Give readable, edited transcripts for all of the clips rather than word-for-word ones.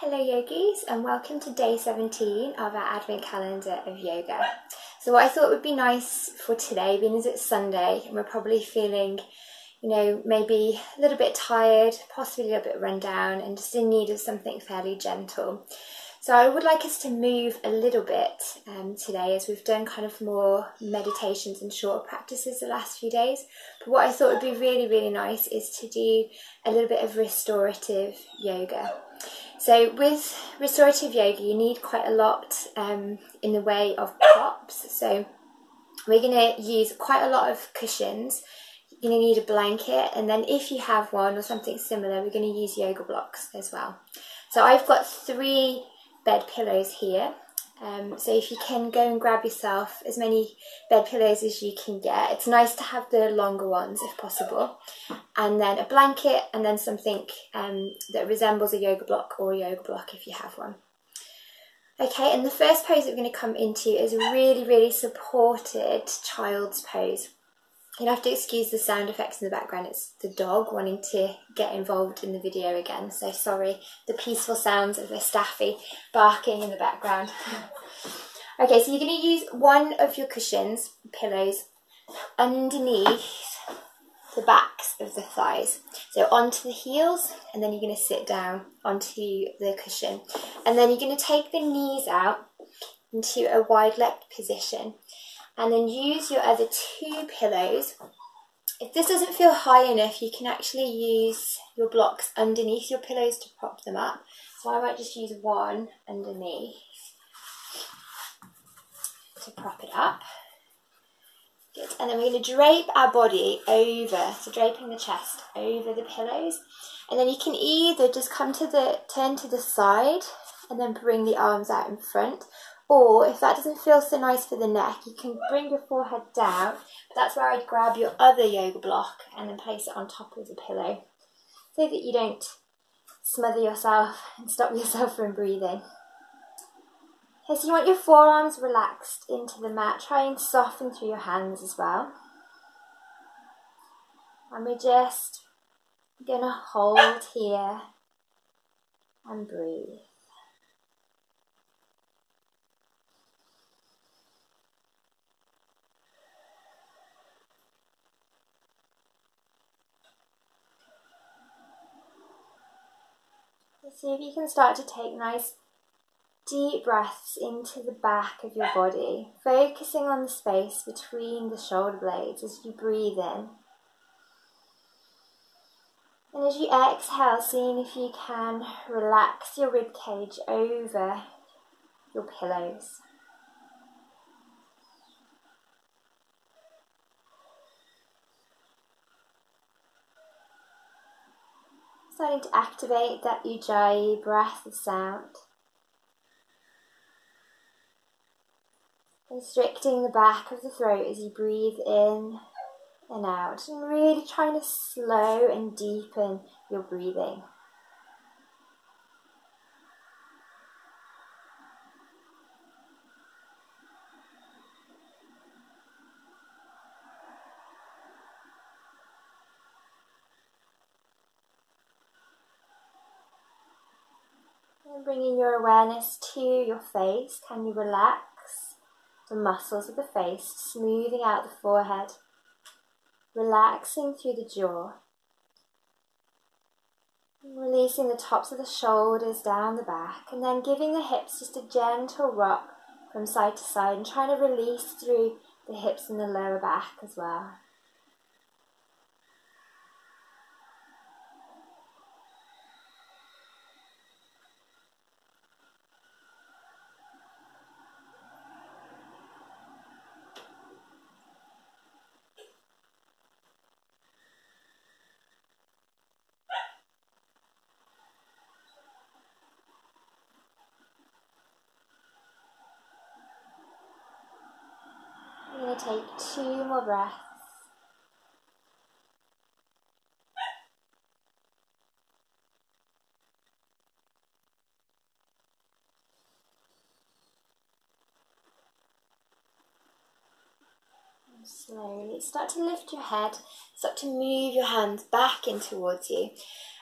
Hello yogis, and welcome to day 17 of our advent calendar of yoga. So what I thought would be nice for today, being as it's Sunday and we're probably feeling, maybe a little bit tired, possibly a little bit run down and just in need of something fairly gentle. So I would like us to move a little bit today, as we've done kind of more meditations and shorter practices the last few days. But what I thought would be really nice is to do a little bit of restorative yoga. So with restorative yoga, you need quite a lot in the way of props. So we're going to use quite a lot of cushions. You're going to need a blanket, and then if you have one or something similar, we're going to use yoga blocks as well. So I've got 3 bed pillows here. So if you can go and grab yourself as many bed pillows as you can get. It's nice to have the longer ones if possible. And then a blanket, and then something that resembles a yoga block or a yoga block if you have one. Okay, and the first pose that we're going to come into is a really supported child's pose. You'll have to excuse the sound effects in the background. It's the dog wanting to get involved in the video again. So sorry, the peaceful sounds of the staffy barking in the background. Okay, so you're going to use one of your cushions, pillows, underneath the backs of the thighs. So onto the heels, and then you're going to sit down onto the cushion. And then you're going to take the knees out into a wide-legged position. And then use your other 2 pillows. If this doesn't feel high enough, you can actually use your blocks underneath your pillows to prop them up. So I might just use one underneath to prop it up. Good. And then we're going to drape our body over, so draping the chest over the pillows. And then you can either just turn to the side and then bring the arms out in front. Or if that doesn't feel so nice for the neck, you can bring your forehead down. But that's where I'd grab your other yoga block and then place it on top of the pillow, so that you don't smother yourself and stop yourself from breathing. Okay, so you want your forearms relaxed into the mat. Try and soften through your hands as well. And we're just going to hold here and breathe. See if you can start to take nice deep breaths into the back of your body, focusing on the space between the shoulder blades as you breathe in. And as you exhale, seeing if you can relax your rib cage over your pillows. Starting to activate that Ujjayi breath of sound. Constricting the back of the throat as you breathe in and out. And really trying to slow and deepen your breathing. And bringing your awareness to your face. Can you relax the muscles of the face, smoothing out the forehead, relaxing through the jaw, and releasing the tops of the shoulders down the back, and then giving the hips just a gentle rock from side to side, and trying to release through the hips and the lower back as well. I'm going to take 2 more breaths. And slowly start to lift your head, start to move your hands back in towards you.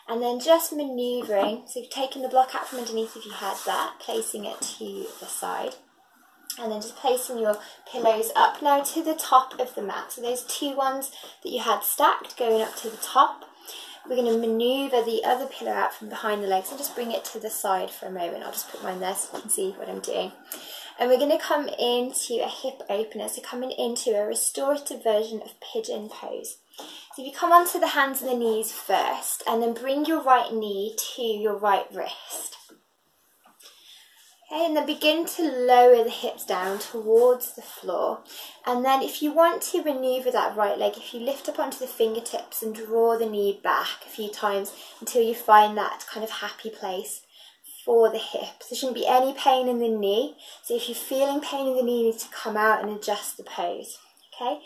And then just manoeuvring, so you've taken the block out from underneath if you had that, placing it to the side. And then just placing your pillows up now to the top of the mat. So those two ones that you had stacked going up to the top. We're going to manoeuvre the other pillow out from behind the legs and just bring it to the side for a moment. I'll just put mine there so you can see what I'm doing. And we're going to come into a hip opener, so coming into a restorative version of Pigeon Pose. So if you come onto the hands and the knees first, and then bring your right knee to your right wrist. Okay, and then begin to lower the hips down towards the floor. And then if you want to manoeuvre that right leg, if you lift up onto the fingertips and draw the knee back a few times until you find that kind of happy place for the hips. There shouldn't be any pain in the knee. So if you're feeling pain in the knee, you need to come out and adjust the pose. Okay,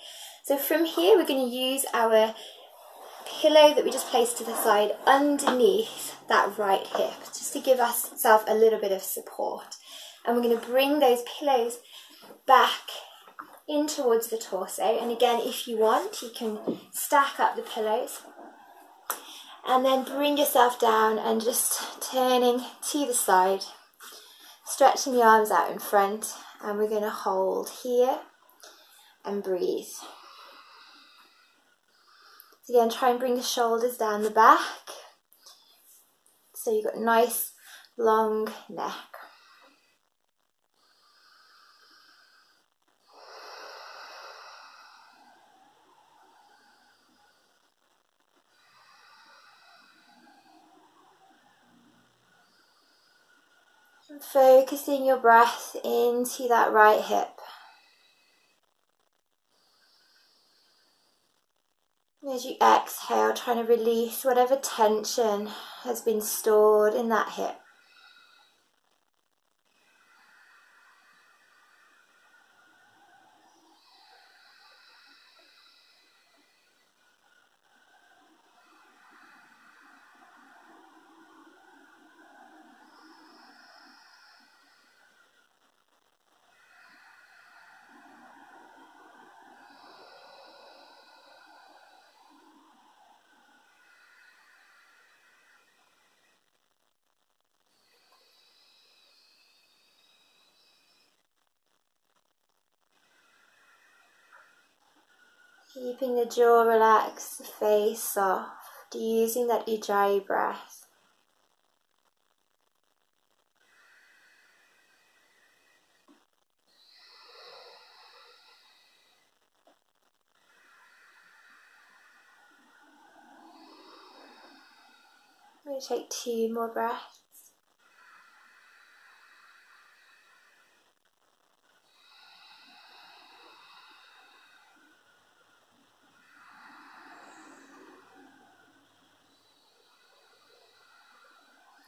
so from here we're going to use our pillow that we just placed to the side underneath that right hip, just to give ourselves a little bit of support. And we're going to bring those pillows back in towards the torso. And again, if you want, you can stack up the pillows. And then bring yourself down and just turning to the side, stretching the arms out in front. And we're going to hold here and breathe. So again, try and bring the shoulders down the back, so you've got a nice long neck. And focusing your breath into that right hip. As you exhale, trying to release whatever tension has been stored in that hip. Keeping the jaw relaxed, the face soft, using that ujjayi breath. I'm going to take 2 more breaths.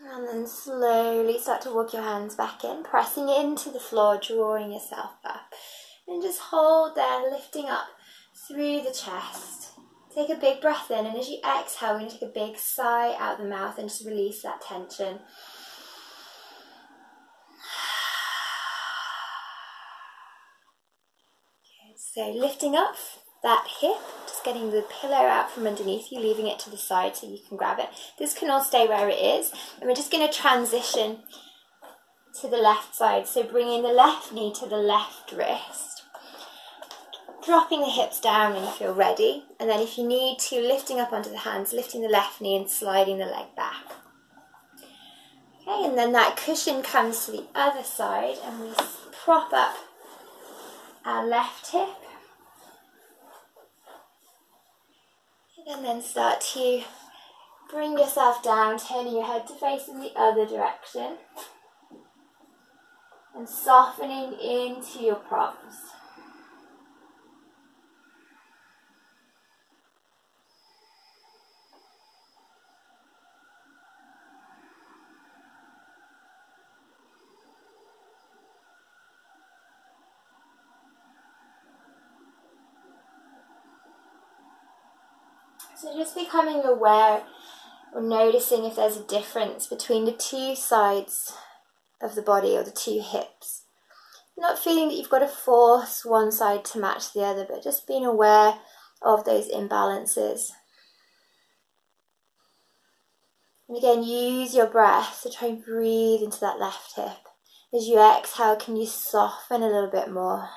And then slowly start to walk your hands back in, pressing into the floor, drawing yourself up. And just hold there, lifting up through the chest. Take a big breath in, and as you exhale, we're going to take a big sigh out the mouth and just release that tension. Good. So lifting up that hip, just getting the pillow out from underneath you, leaving it to the side so you can grab it. This can all stay where it is, and we're just going to transition to the left side. So bringing the left knee to the left wrist, dropping the hips down when you feel ready, and then if you need to, lifting up onto the hands, lifting the left knee and sliding the leg back. Okay, and then that cushion comes to the other side, and we prop up our left hip. And then start to bring yourself down, turning your head to face in the other direction. And softening into your props. So just becoming aware or noticing if there's a difference between the 2 sides of the body or the 2 hips. Not feeling that you've got to force one side to match the other, but just being aware of those imbalances. And again, use your breath to try and breathe into that left hip. As you exhale, can you soften a little bit more?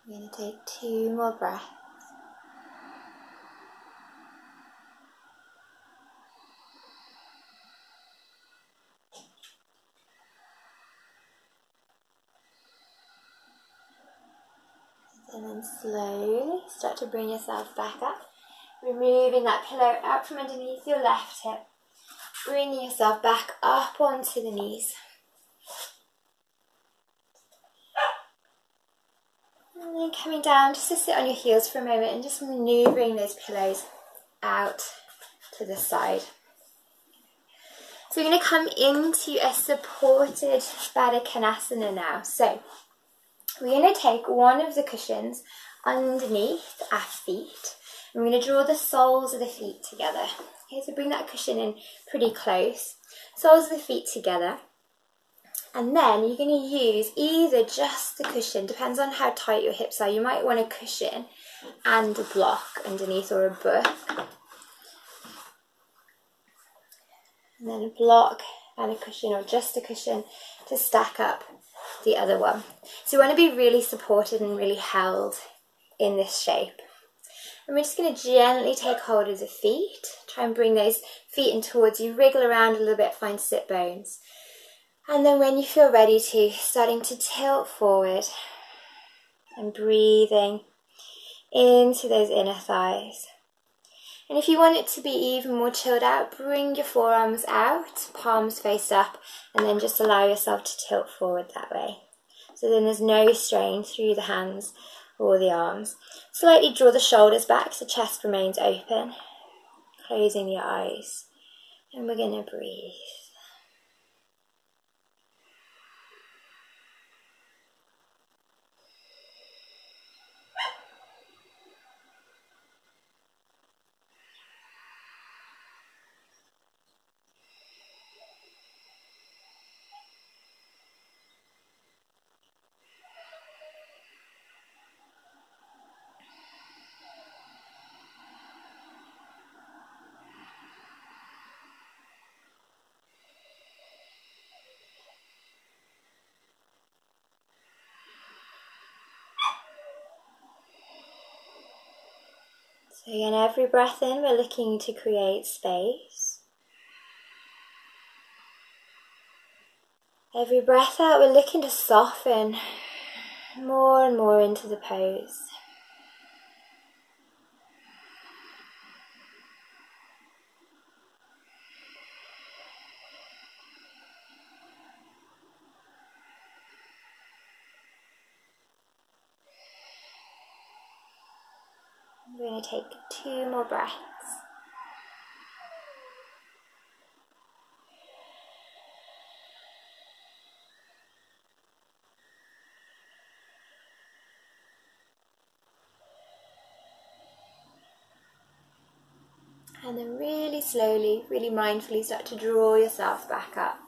I'm going to take 2 more breaths. And then slowly start to bring yourself back up, removing that pillow out from underneath your left hip, bringing yourself back up onto the knees. And then coming down just to sit on your heels for a moment and just manoeuvring those pillows out to the side. So we're going to come into a supported Baddha Konasana now. So we're going to take one of the cushions underneath our feet. And we're going to draw the soles of the feet together. Okay, so bring that cushion in pretty close. Soles of the feet together. And then you're going to use either just the cushion, depends on how tight your hips are. You might want a cushion and a block underneath, or a book. And then a block and a cushion, or just a cushion to stack up the other one. So you want to be really supported and really held in this shape. And we're just going to gently take hold of the feet. Try and bring those feet in towards you. Wriggle around a little bit, find sit bones. And then when you feel ready to, starting to tilt forward and breathing into those inner thighs. And if you want it to be even more chilled out, bring your forearms out, palms face up, and then just allow yourself to tilt forward that way. So then there's no strain through the hands or the arms. Slightly draw the shoulders back so chest remains open. Closing your eyes. And we're going to breathe. So again, every breath in, we're looking to create space. Every breath out, we're looking to soften more and more into the pose. We're going to take 2 more breaths. And then really slowly, really mindfully start to draw yourself back up.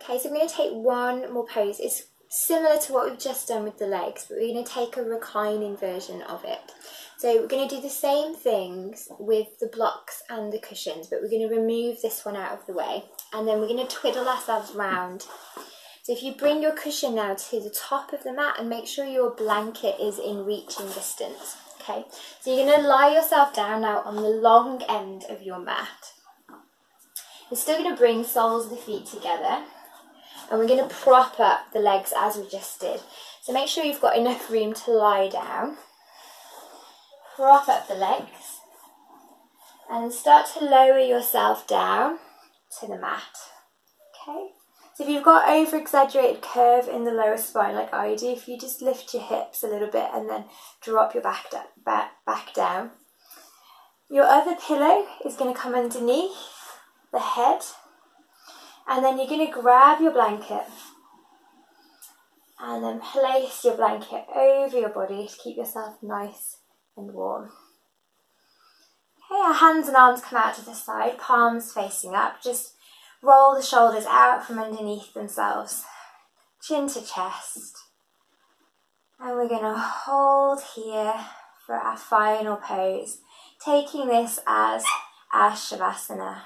Okay, so we're going to take one more pose. It's similar to what we've just done with the legs, but we're going to take a reclining version of it. So we're going to do the same things with the blocks and the cushions, but we're going to remove this one out of the way. And then we're going to twiddle ourselves round. So if you bring your cushion now to the top of the mat and make sure your blanket is in reaching distance. Okay, so you're going to lie yourself down now on the long end of your mat. You're still going to bring soles of the feet together. And we're going to prop up the legs as we just did. So make sure you've got enough room to lie down. Prop up the legs. And start to lower yourself down to the mat. Okay? So if you've got over-exaggerated curve in the lower spine like I do, if you just lift your hips a little bit and then drop your back down. Your other pillow is going to come underneath the head. And then you're going to grab your blanket And then place your blanket over your body to keep yourself nice and warm. Okay, our hands and arms come out to the side, palms facing up. Just roll the shoulders out from underneath themselves, chin to chest. And we're going to hold here for our final pose, taking this as our Shavasana.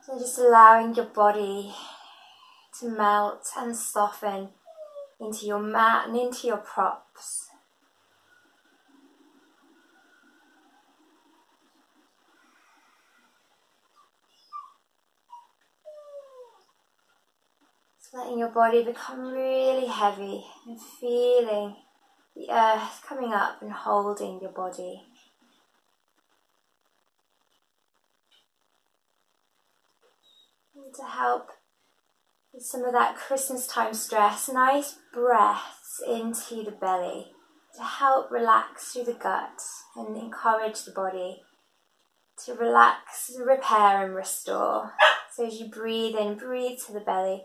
So just allowing your body to melt and soften into your mat and into your props. Just letting your body become really heavy and feeling the earth coming up and holding your body. And to help with some of that Christmas time stress, nice breaths into the belly to help relax through the gut and encourage the body to relax, repair and restore. So as you breathe in, breathe to the belly.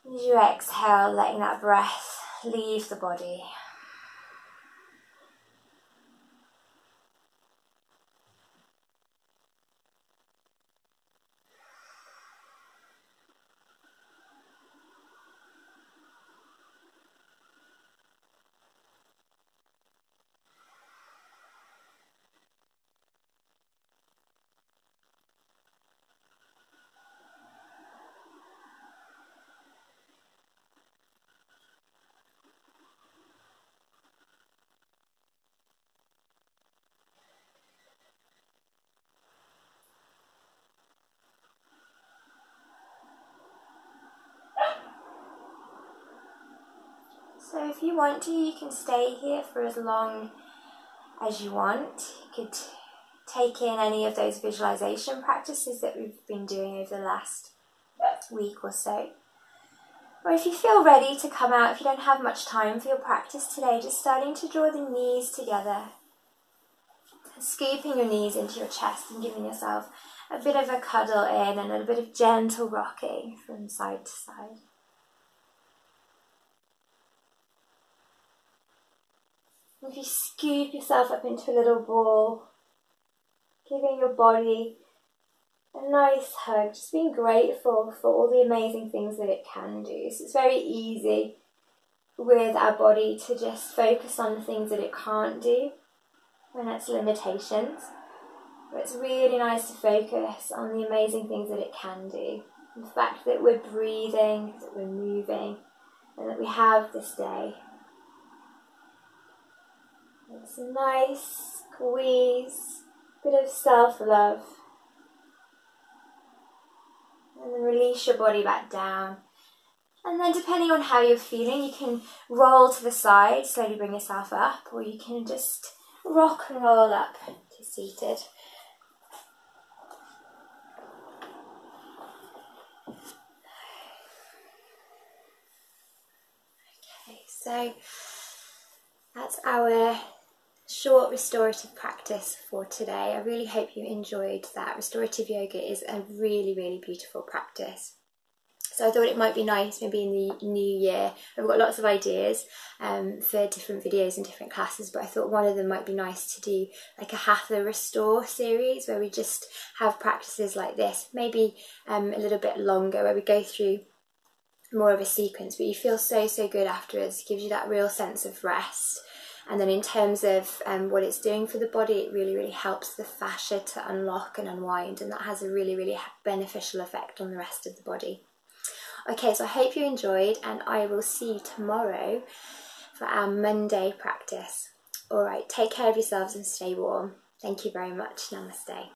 As you exhale, letting that breath leave the body. So if you want to, you can stay here for as long as you want. You could take in any of those visualization practices that we've been doing over the last week or so. Or if you feel ready to come out, if you don't have much time for your practice today, just starting to draw the knees together. Scooping your knees into your chest and giving yourself a bit of a cuddle in and a bit of gentle rocking from side to side. If you scoop yourself up into a little ball, giving your body a nice hug, just being grateful for all the amazing things that it can do. So it's very easy with our body to just focus on the things that it can't do when it's limitations. But it's really nice to focus on the amazing things that it can do. The fact that we're breathing, that we're moving, and that we have this day. It's a nice squeeze, bit of self-love. And then release your body back down. And then depending on how you're feeling, you can roll to the side, slowly bring yourself up, or you can just rock and roll up to seated. Okay, so that's our short restorative practice for today. I really hope you enjoyed that. Restorative yoga is a really, really beautiful practice. So I thought it might be nice maybe in the new year. I've got lots of ideas for different videos and different classes, but I thought one of them might be nice to do like a Hatha Restore series where we just have practices like this, maybe a little bit longer, where we go through more of a sequence, but you feel so good afterwards. It gives you that real sense of rest. And then in terms of what it's doing for the body, it really helps the fascia to unlock and unwind, and that has a really beneficial effect on the rest of the body. Okay, so I hope you enjoyed, and I will see you tomorrow for our Monday practice. Alright, take care of yourselves and stay warm. Thank you very much. Namaste.